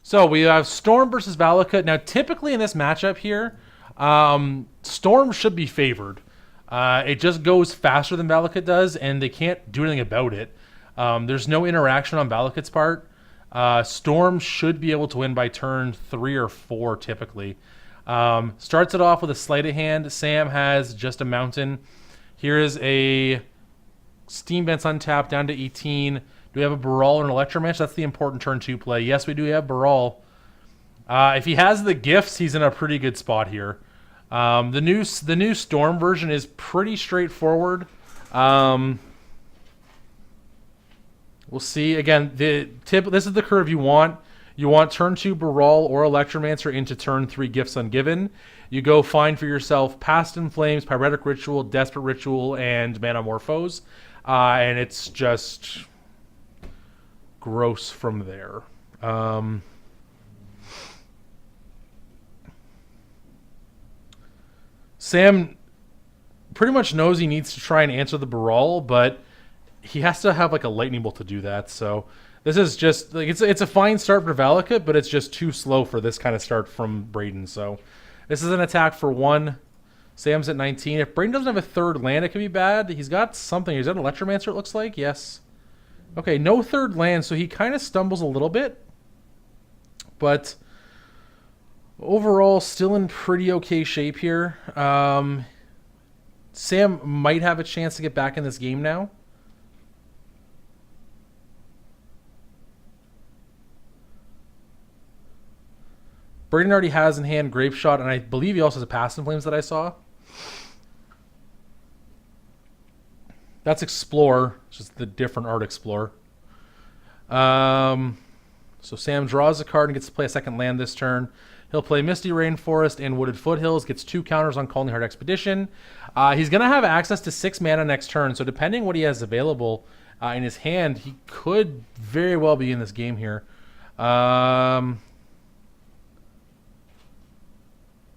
So we have Storm versus Valakut. Now, typically in this matchup here, Storm should be favored. It just goes faster than Valakut does, and they can't do anything about it. There's no interaction on Valakut's part. Storm should be able to win by turn 3 or 4 typically. Starts it off with a sleight of hand. Sam has just a mountain. Here is a Steam Vents untapped down to 18. Do we have a Baral or an Electromanch? That's the important turn 2 play. Yes, we do have Baral. If he has the gifts, he's in a pretty good spot here. The new Storm version is pretty straightforward. We'll see. Again, this is the curve you want. You want turn 2 Baral or Electromancer into turn 3 Gifts Ungiven. You go find for yourself Past in Flames, Pyretic Ritual, Desperate Ritual, and Manamorphose. And it's just gross from there. Sam pretty much knows he needs to try and answer the Baral, but he has to have like a lightning bolt to do that. So this is just like it's a fine start for Valakut, but it's just too slow for this kind of start from Braiden. So this is an attack for 1. Sam's at 19. If Braiden doesn't have a third land, it could be bad. He's got something. Is that an Electromancer, it looks like? Yes. Okay, no third land, so he kind of stumbles a little bit. But overall, still in pretty okay shape here. Sam might have a chance to get back in this game now. Braiden already has in hand Grape Shot, and I believe he also has a Past in Flames that I saw. That's Explore, just the different art Explore. So Sam draws a card and gets to play a second land this turn. He'll play Misty Rainforest and Wooded Foothills, gets 2 counters on Calling Heart Expedition. He's going to have access to 6 mana next turn, so depending what he has available in his hand, he could very well be in this game here.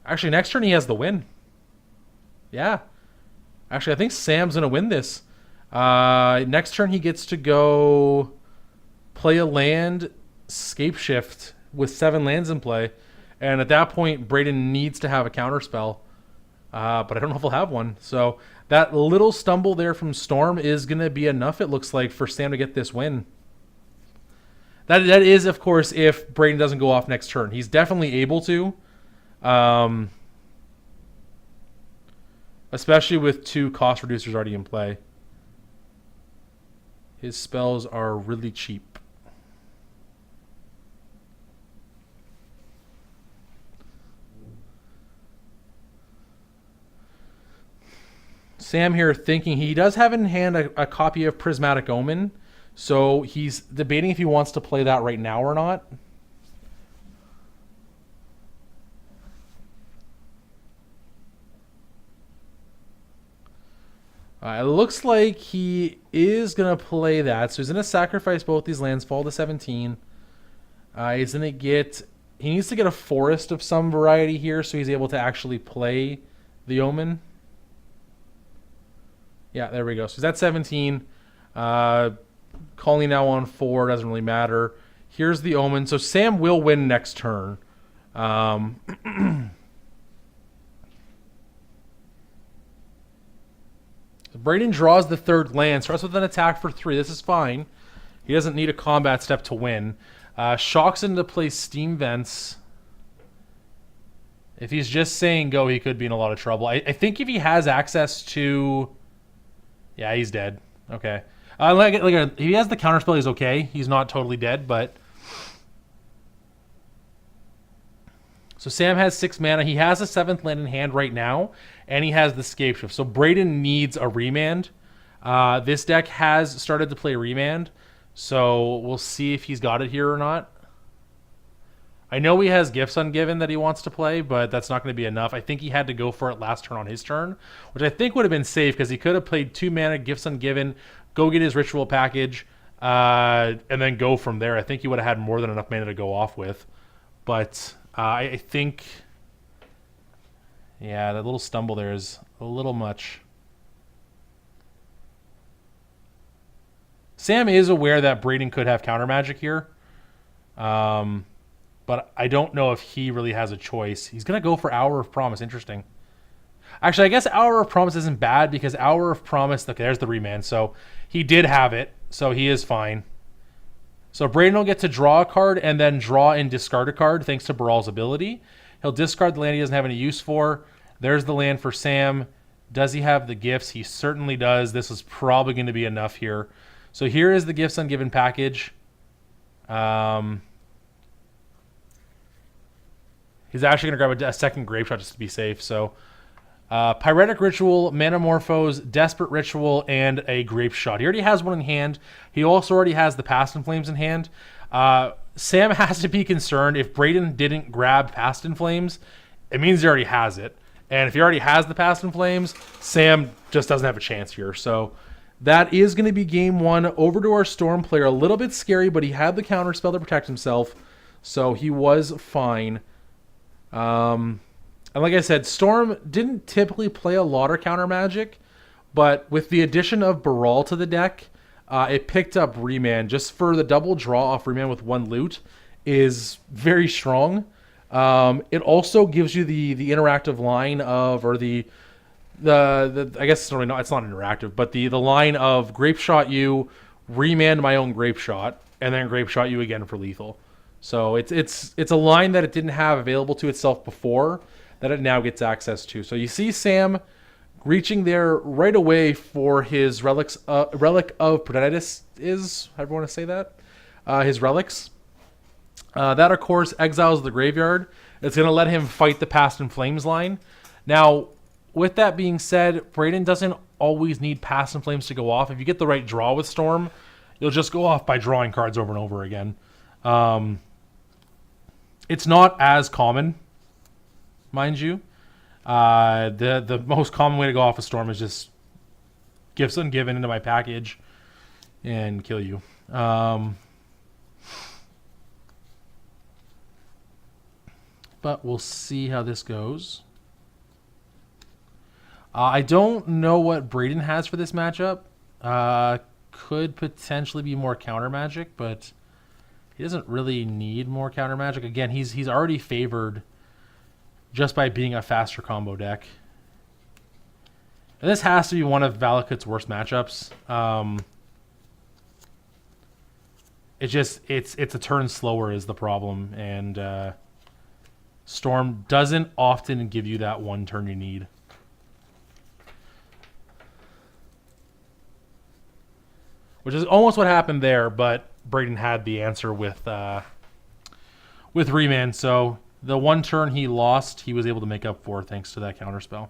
Actually, next turn he has the win. Yeah. Actually, I think Sam's going to win this. Next turn he gets to go play a land, Scape Shift with 7 lands in play. And at that point, Braiden needs to have a counterspell. But I don't know if he'll have one. So that little stumble there from Storm is going to be enough, it looks like, for Sam to get this win. That is, of course, if Braiden doesn't go off next turn. He's definitely able to. Especially with 2 cost reducers already in play. His spells are really cheap. Sam here thinking he does have in hand a copy of Prismatic Omen, so he's debating if he wants to play that right now or not. It looks like he is going to play that. So he's going to sacrifice both these lands, fall to 17. He's going to get... He needs to get a forest of some variety here so he's able to actually play the Omen. Yeah, there we go. So he's at 17. Calling now on 4. Doesn't really matter. Here's the Omen. So Sam will win next turn. Braiden draws the third land, starts with an attack for 3. This is fine. He doesn't need a combat step to win. Shocks into play Steam Vents. If he's just saying go, he could be in a lot of trouble. I think if he has access to... Yeah, he's dead. Okay. If he has the counterspell, he's okay. He's not totally dead, but... So Sam has 6 mana. He has a 7th land in hand right now, and he has the Scape Shift. So Braiden needs a Remand. This deck has started to play Remand, so we'll see if he's got it here or not. I know he has Gifts Ungiven that he wants to play, but that's not going to be enough. I think he had to go for it last turn on his turn, which I think would have been safe because he could have played 2 mana, Gifts Ungiven, go get his Ritual package, and then go from there. I think he would have had more than enough mana to go off with. But I think, yeah, that little stumble there is a little much. Sam is aware that Braiden could have counter magic here. but I don't know if he really has a choice. He's going to go for Hour of Promise. Interesting. Actually, I guess Hour of Promise isn't bad because Hour of Promise, okay, there's the remand. So he did have it, so he is fine. So Braiden will get to draw a card and then draw and discard a card thanks to Baral's ability. He'll discard the land he doesn't have any use for. There's the land for Sam. Does he have the gifts? He certainly does. This is probably going to be enough here. So here is the Gifts Ungiven package. He's actually going to grab a second Grape Shot just to be safe. So Pyretic Ritual, Manamorphose, Desperate Ritual, and a Grape Shot. He already has one in hand. He also already has the Past in Flames in hand. Sam has to be concerned if Braiden didn't grab Past in Flames, it means he already has it. And if he already has the Past in Flames, Sam just doesn't have a chance here. So that is going to be game one. Over to our Storm player. A little bit scary, but he had the counter spell to protect himself. So he was fine. And like I said, Storm didn't typically play a lot of counter magic, but with the addition of Baral to the deck, it picked up Remand. Just for the double draw off Remand with one loot is very strong. It also gives you the interactive line of, or the I guess it's really not, it's not interactive, but the line of Grape Shot you, Remand my own Grape Shot, and then Grape Shot you again for lethal. So it's a line that it didn't have available to itself before that it now gets access to. So you see Sam reaching there right away for his relic of Protenitis is, however you want to say that, his relics. That, of course, exiles the graveyard. It's going to let him fight the Past in Flames line. Now, with that being said, Braiden doesn't always need Past in Flames to go off. If you get the right draw with Storm, you'll just go off by drawing cards over and over again. It's not as common, mind you. The most common way to go off a Storm is just Gifts Ungiven into my package and kill you. But we'll see how this goes. I don't know what Braiden has for this matchup. Could potentially be more counter magic, but he doesn't really need more counter magic. Again, he's already favored just by being a faster combo deck. And this has to be one of Valakut's worst matchups. It's a turn slower is the problem, and Storm doesn't often give you that one turn you need. Which is almost what happened there, but Braiden had the answer with Remand. So the one turn he lost, he was able to make up for thanks to that counterspell.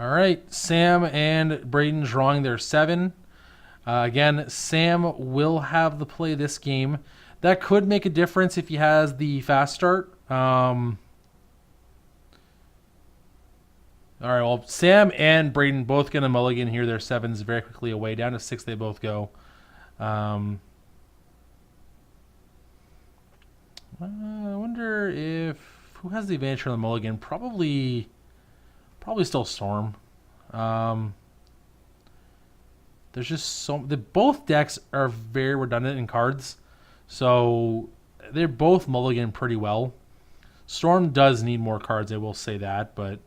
All right, Sam and Braiden drawing their 7. Again, Sam will have the play this game. That could make a difference if he has the fast start. All right, well, Sam and Braiden both going to mulligan here. Their 7s very quickly away. Down to 6 they both go. I wonder if... Who has the advantage on the mulligan? Probably still Storm. There's just both decks are very redundant in cards, so they're both mulligan pretty well. Storm does need more cards, I will say that, but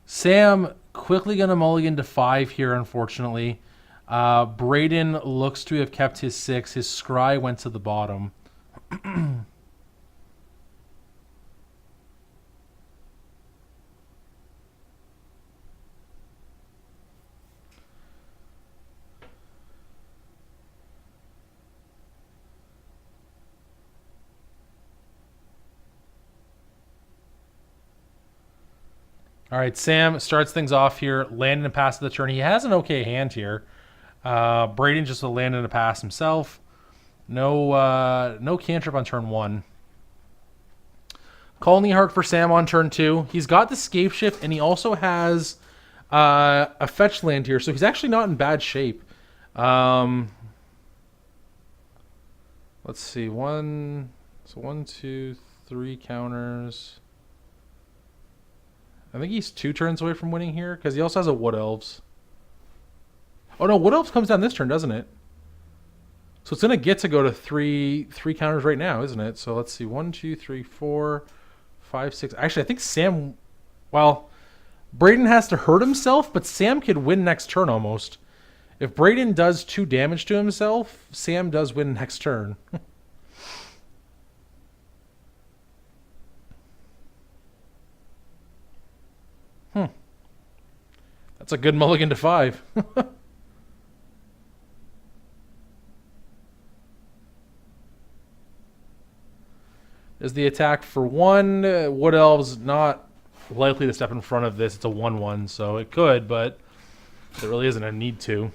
Sam quickly going to mulligan to 5 here, unfortunately. Braiden looks to have kept his 6. His scry went to the bottom. All right, Sam starts things off here, landing and pass to the turn. He has an okay hand here. Braiden just will land in a pass himself. No cantrip on turn 1. Colony Heart for Sam on turn 2. He's got the Scape Shift, and he also has a fetch land here, so he's actually not in bad shape. Let's see. 1, 2, 3 counters. I think he's 2 turns away from winning here, because he also has a Wood Elves. Oh no, Wood Elves comes down this turn, doesn't it? So it's going to get to go to three counters right now, isn't it? So let's see. 1, 2, 3, 4, 5, 6. Actually, I think Sam... Well, Braiden has to hurt himself, but Sam could win next turn almost. If Braiden does 2 damage to himself, Sam does win next turn. That's a good mulligan to 5. There's the attack for 1. Wood Elves not likely to step in front of this. It's a 1/1, so it could, but there really isn't a need to.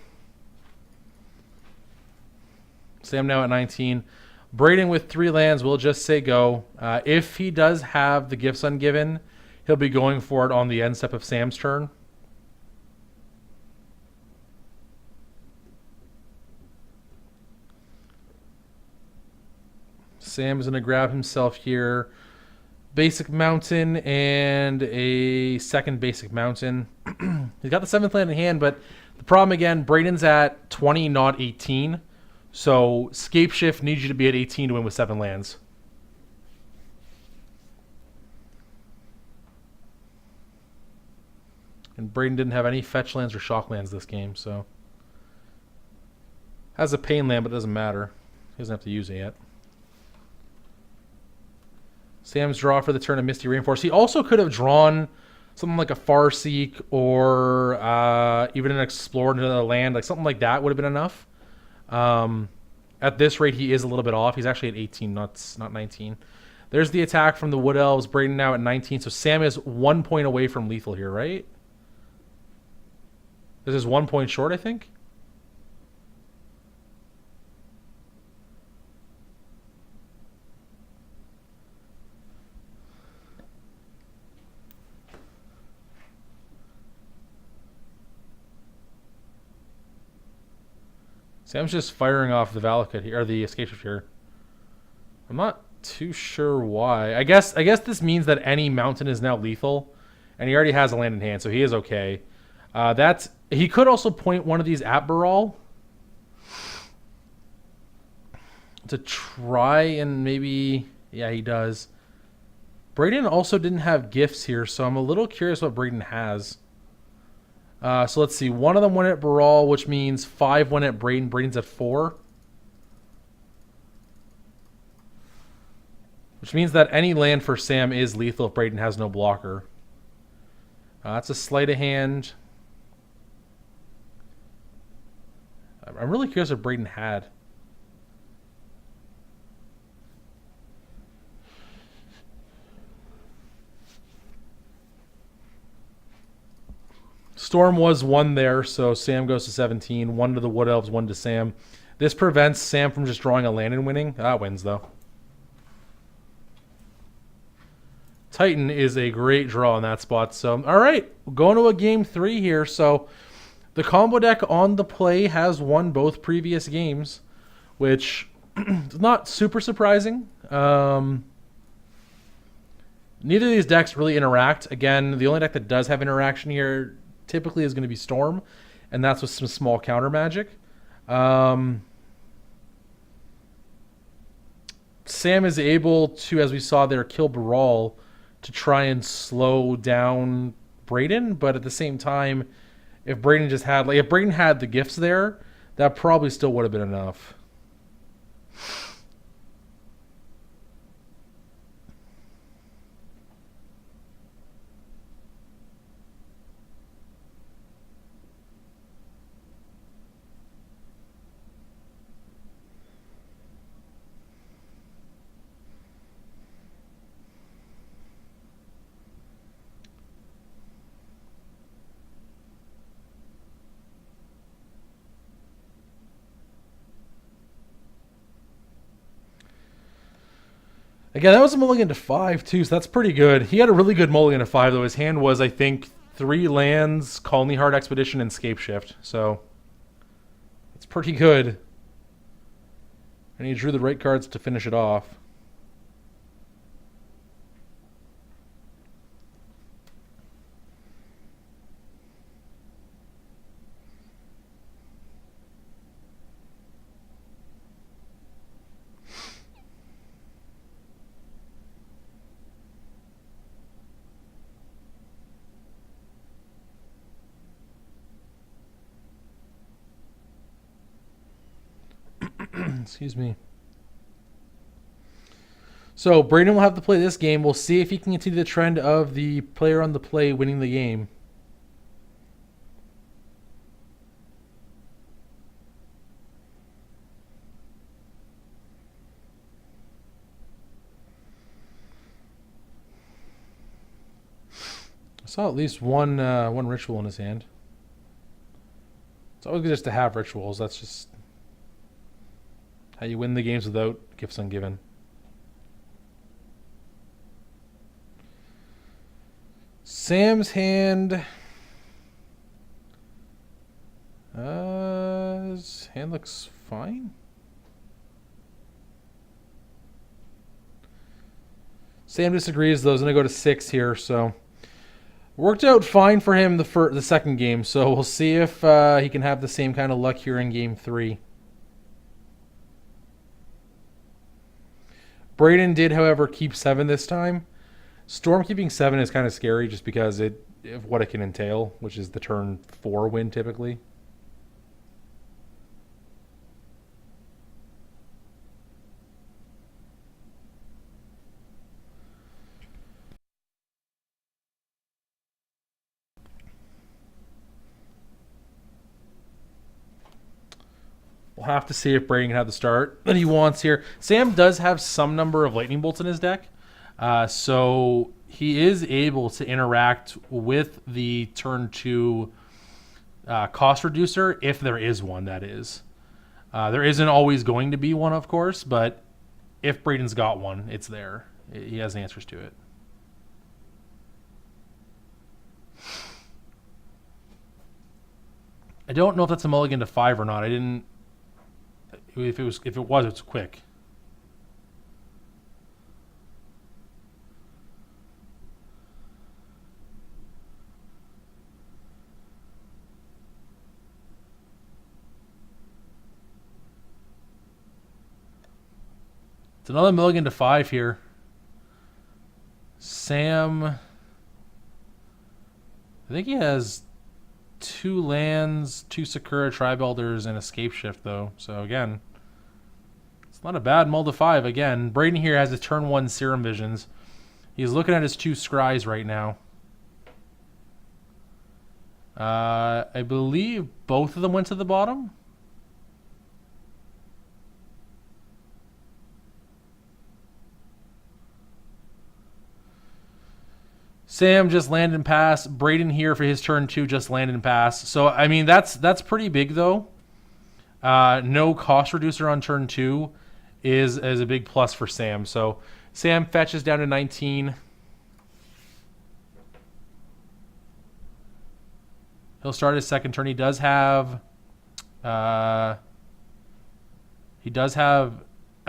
Sam now at 19. Braiden with 3 lands will just say go. If he does have the Gifts Ungiven, he'll be going for it on the end step of Sam's turn. Sam's going to grab himself here. Basic Mountain and a second Basic Mountain. He's got the 7th land in hand, but the problem again, Braiden's at 20, not 18. So Scape Shift needs you to be at 18 to win with 7 lands. And Braiden didn't have any fetch lands or shock lands this game, so. Has a pain land, but it doesn't matter. He doesn't have to use it yet. Sam's draw for the turn of Misty Rainforest. He also could have drawn something like a Farseek or even an Explorer into the land. Like something like that would have been enough. At this rate, he is a little bit off. He's actually at 18, not 19. There's the attack from the Wood Elves. Braiden now at 19. So Sam is 1 point away from lethal here, right? This is 1 point short, I think. Sam's just firing off the Valakut here, or the Escape Shift here. I'm not too sure why. I guess this means that any mountain is now lethal, and he already has a land in hand, so he is okay. He could also point one of these at Baral to try and maybe... Yeah, he does. Braiden also didn't have gifts here, so I'm a little curious what Braiden has. So let's see. 1 of them went at Baral, which means 5 went at Braiden. Braiden's at 4. Which means that any land for Sam is lethal if Braiden has no blocker. That's a sleight of hand. I'm really curious what Braiden had. Storm was 1 there, so Sam goes to 17. 1 to the Wood Elves, 1 to Sam. This prevents Sam from just drawing a land and winning. That wins, though. Titan is a great draw in that spot. So, all right, going to a game 3 here. So, the combo deck on the play has won both previous games, which is not super surprising. Neither of these decks really interact. Again, the only deck that does have interaction here typically is going to be Storm, and that's with some small counter magic. Sam is able to, as we saw there, kill Baral to try and slow down Braiden, but at the same time, if Braiden just had, like, if Braiden had the gifts there, that probably still would have been enough. Again, that was a mulligan to 5 too, so that's pretty good. He had a really good mulligan to 5 though. His hand was, I think, 3 lands, Colony Heart Expedition, and Scape Shift. So it's pretty good. And he drew the right cards to finish it off. Excuse me. So Braiden will have to play this game. We'll see if he can continue the trend of the player on the play winning the game. I saw at least one ritual in his hand. It's always good just to have rituals. That's just how you win the games without gifts ungiven. Sam's hand. His hand looks fine. Sam disagrees though. He's gonna go to 6 here, so worked out fine for him the second game. So we'll see if he can have the same kind of luck here in game 3. Braiden did, however, keep 7 this time. Storm keeping 7 is kind of scary just because of what it can entail, which is the turn 4 win typically. We'll have to see if Braiden can have the start that he wants here. Sam does have some number of lightning bolts in his deck, so he is able to interact with the turn 2 cost reducer if there is one. That is, there isn't always going to be one, of course, but if Braiden's got one, it's there. He has answers to it. I don't know if that's a mulligan to 5 or not. I didn't. If it was, it's quick. It's another mulligan to 5 here. Sam, I think he has 2 lands, 2 Sakura Tribe Elders, and Escape Shift though. So again, it's not a bad mull to 5. Again, Braiden here has a turn 1 Serum Visions. He's looking at his 2 Scries right now. I believe both of them went to the bottom. Sam just land and pass. Braiden here for his turn 2 just land and pass. So I mean that's pretty big though. No cost reducer on turn 2 is a big plus for Sam. So Sam fetches down to 19. He'll start his second turn. He does have at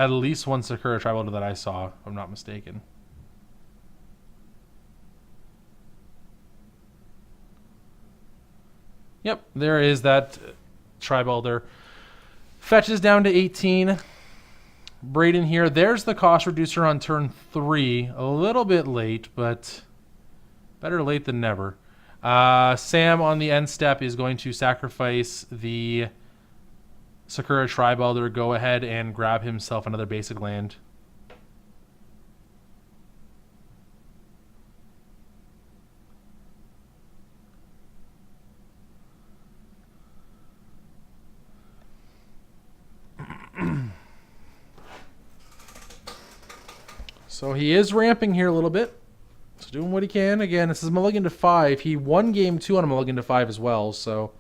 least one Sakura Tribal that I saw, if I'm not mistaken. Yep, there is that Tribe Elder. Fetches down to 18. Braiden here. There's the cost reducer on turn 3. A little bit late, but better late than never. Sam on the end step is going to sacrifice the Sakura Tribe Elder, go ahead and grab himself another basic land. So he is ramping here a little bit. He's doing what he can. Again, this is mulligan to 5. He won game 2 on a mulligan to 5 as well, so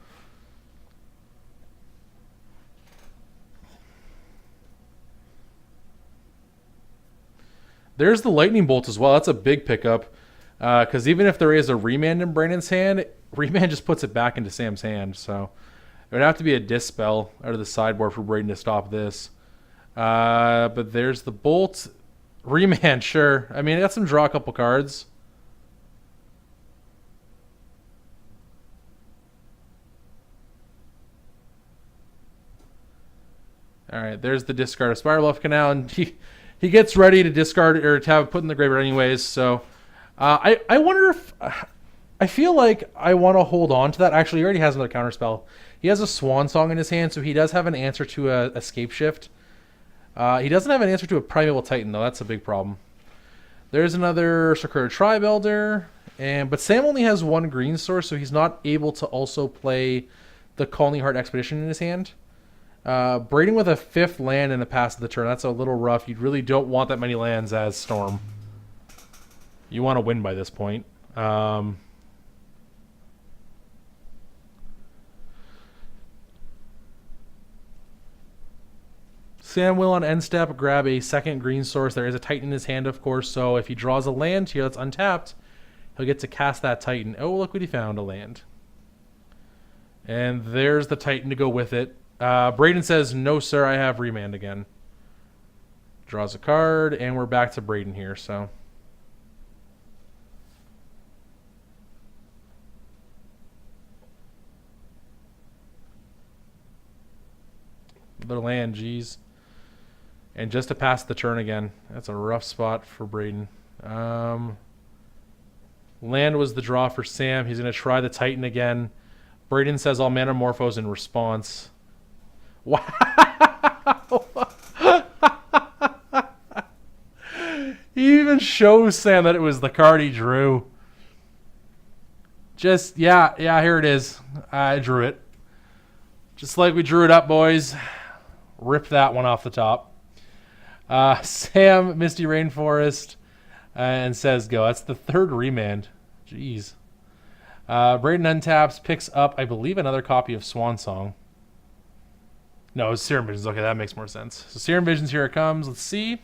There's the lightning bolt as well. That's a big pickup. Because even if there is a remand in Braiden's hand, remand just puts it back into Sam's hand. So it would have to be a dispel out of the sideboard for Braiden to stop this. But there's the bolt. Remand, sure. I mean, I got some draw a couple cards. All right, there's the discard of Spiral Bluff Canal, and he gets ready to discard or to have it put in the graveyard anyways. So I wonder if I feel like I want to hold on to that. Actually, he already has another counterspell. He has a Swan Song in his hand, so he does have an answer to a Escape Shift. He doesn't have an answer to a Primeval Titan though. That's a big problem. There's another Sakura Tribe Elder, but Sam only has one green source, so he's not able to also play the Calling Heart Expedition in his hand. Braiden with a 5th land in the pass of the turn. That's a little rough. You really don't want that many lands as Storm. You want to win by this point. Sam will on end step grab a 2nd green source. There is a Titan in his hand, of course, so if he draws a land here that's untapped, he'll get to cast that Titan. Oh, look what he found, a land. And there's the Titan to go with it. Braiden says, no, sir, I have remand again. Draws a card, and we're back to Braiden here, so. Another land, geez. And just to pass the turn again. That's a rough spot for Braiden. Land was the draw for Sam. He's going to try the Titan again. Braiden says, I'll Manamorphose in response. Wow! He even shows Sam that it was the card he drew. Just, yeah, here it is. I drew it. Just like we drew it up, boys. Rip that one off the top. Sam, Misty Rainforest, and says go. That's the 3rd remand. Jeez. Braiden untaps, picks up, I believe, another copy of Swan Song. No, it's Serum Visions. Okay, that makes more sense. So Serum Visions, here it comes. Let's see.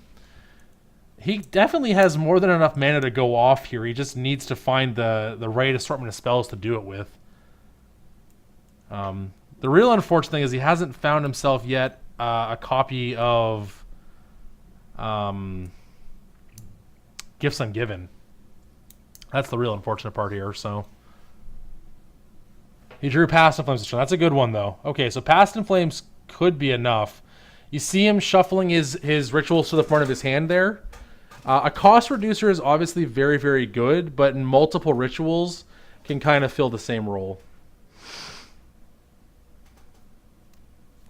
He definitely has more than enough mana to go off here. He just needs to find the right assortment of spells to do it with. The real unfortunate thing is he hasn't found himself yet a copy of Gifts Ungiven. That's the real unfortunate part here. So he drew Past in Flames. That's a good one, though. Okay, so Past in Flames could be enough. You see him shuffling his rituals to the front of his hand there. A cost reducer is obviously very, very good, but in multiple rituals can kind of fill the same role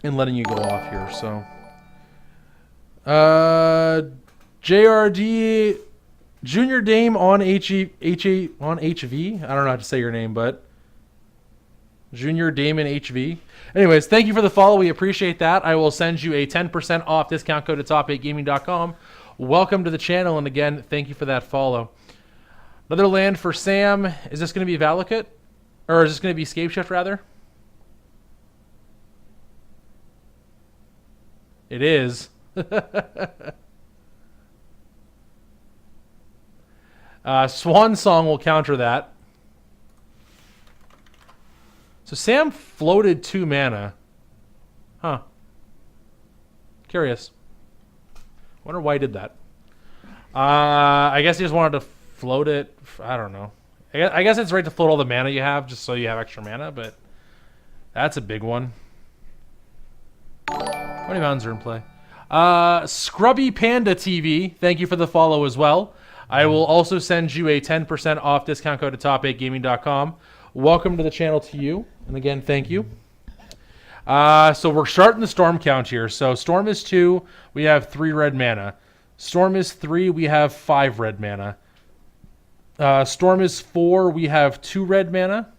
in letting you go off here. So JRD Junior Dame on on HV. I don't know how to say your name, but Junior Damon HV. Anyways, thank you for the follow. We appreciate that. I will send you a 10% off discount code at top8gaming.com. Welcome to the channel, and again, thank you for that follow. Another land for Sam. Is this going to be Valakut? Or is this going to be Escape Shift, rather? It is. Swan Song will counter that. So Sam floated 2 mana. Huh. Curious. Wonder why he did that. I guess he just wanted to float it. I don't know. I guess it's right to float all the mana you have just so you have extra mana, but that's a big one. How many mountains are in play? Scrubby Panda TV, thank you for the follow as well. I will also send you a 10% off discount code at top8gaming.com. Welcome to the channel to you. And again, thank you. So we're starting the Storm count here. So Storm is 2. We have 3 red mana. Storm is 3. We have 5 red mana. Storm is 4. We have 2 red mana.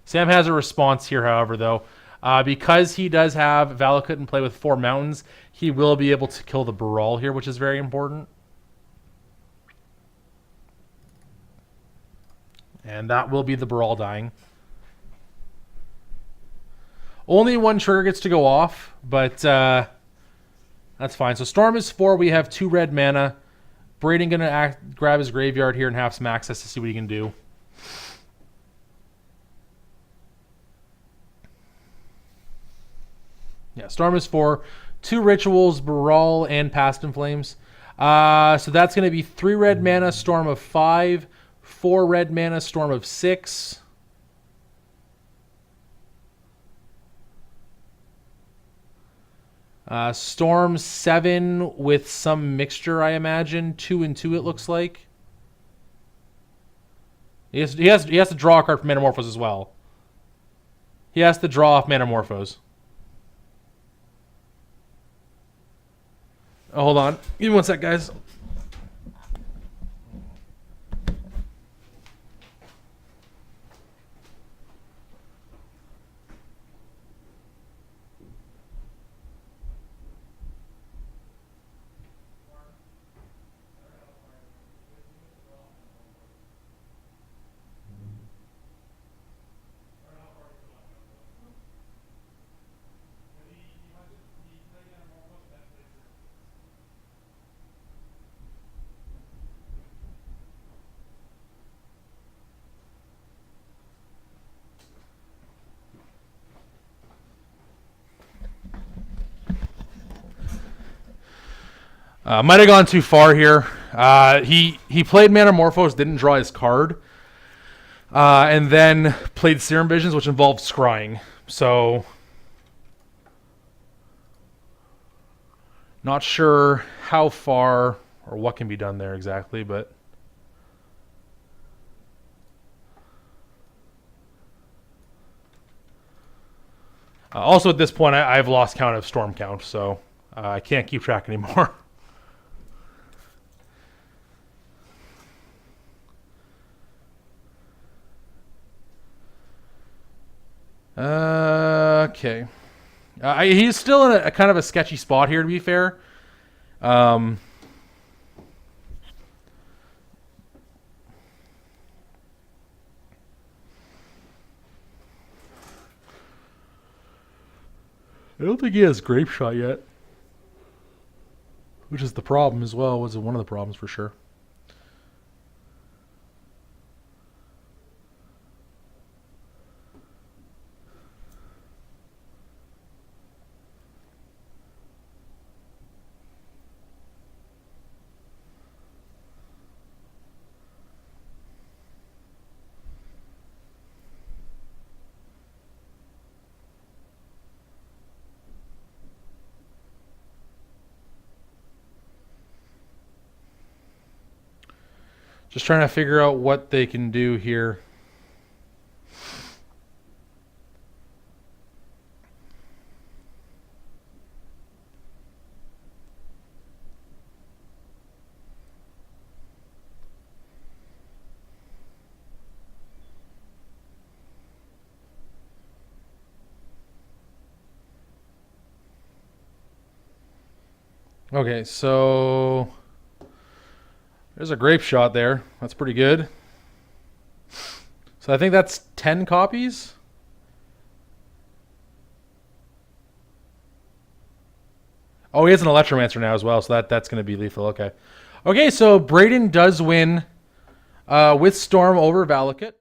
Sam has a response here, however, though. Because he does have Valakut in play with 4 mountains, he will be able to kill the Baral here, which is very important. And that will be the Baral dying. Only 1 trigger gets to go off, but That's fine. So Storm is 4. We have 2 red mana. Braiden going to grab his graveyard here and have some access to see what he can do. Yeah, Storm is 4. 2 rituals, Baral, and Past in Flames. So that's going to be 3 red mana, Storm of 5. 4 red mana, Storm of 6. Storm 7 with some mixture, I imagine. 2 and 2, it looks like. He has to draw a card from Metamorphose as well. He has to draw off Metamorphose. Oh, hold on. Give me one sec, guys. Might have gone too far here. He played Metamorphose, didn't draw his card, and then played Serum Visions, which involved scrying. So, not sure how far or what can be done there exactly, but also at this point, I've lost count of Storm count, so I can't keep track anymore. Okay. He's still in a kind of a sketchy spot here, to be fair. I don't think he has Grape Shot yet, which is the problem as well. Was one of the problems for sure. Just trying to figure out what they can do here. Okay, so there's a Grape Shot there. That's pretty good. So I think that's 10 copies. Oh, he has an Electromancer now as well, so that's going to be lethal. Okay. Okay, so Braiden does win with Storm over Valakut.